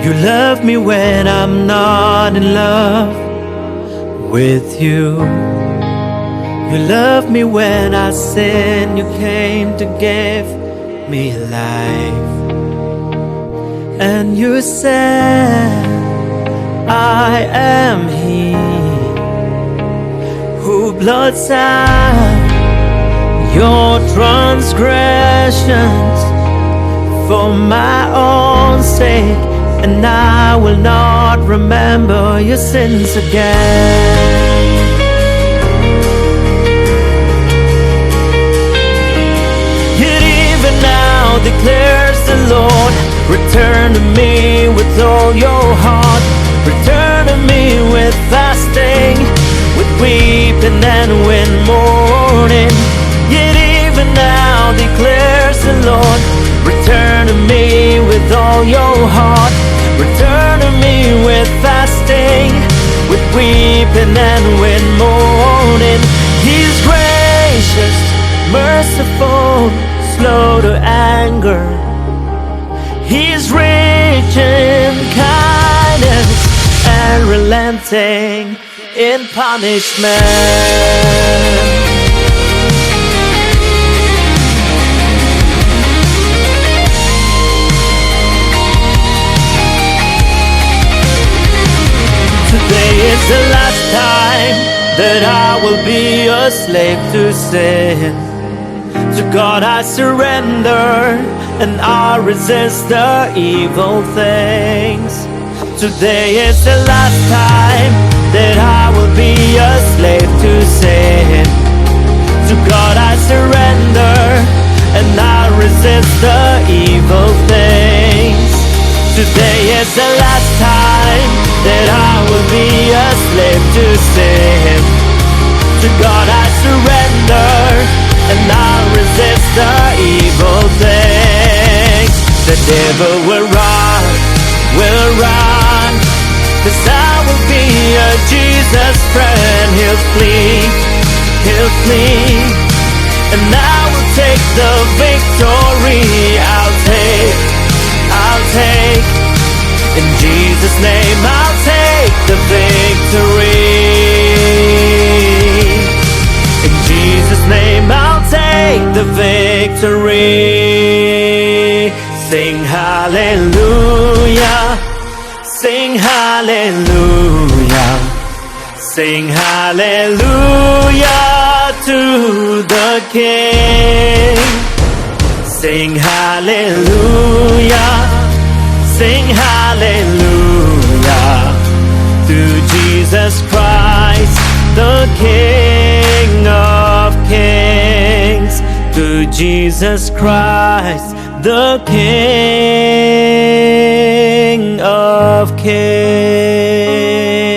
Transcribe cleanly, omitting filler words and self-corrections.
You love me when I'm not in love with you. You love me when I sin. You came to give me life. And you said, I am He who blots out your transgressions for my own sake, and I will not remember your sins again. Yet even now declares the Lord, return to me with all your heart. Return to me with fasting, with weeping and with mourning. Yet even now declares the Lord, return to me with all your heart. Return to me with fasting, with weeping and with mourning. He's gracious, merciful, slow to anger. He's rich in kindness and relenting in punishment. Today is the last time that I will be a slave to sin. To God I surrender, and I resist the evil things. Today is the last time that I will be a slave to sin. To God I surrender, and I resist the evil things. Today is the last time that I will be a slave to sin. To God I surrender, and I resist the evil things. The devil will run, 'cause I will be a Jesus friend. He'll flee, and I will take the victory. I'll take, in Jesus' name I'll take the victory. In Jesus' name I'll take the victory. Sing hallelujah, sing hallelujah, sing hallelujah to the King. Sing hallelujah, sing hallelujah to Jesus Christ, the King of Kings. To Jesus Christ, the King of Kings.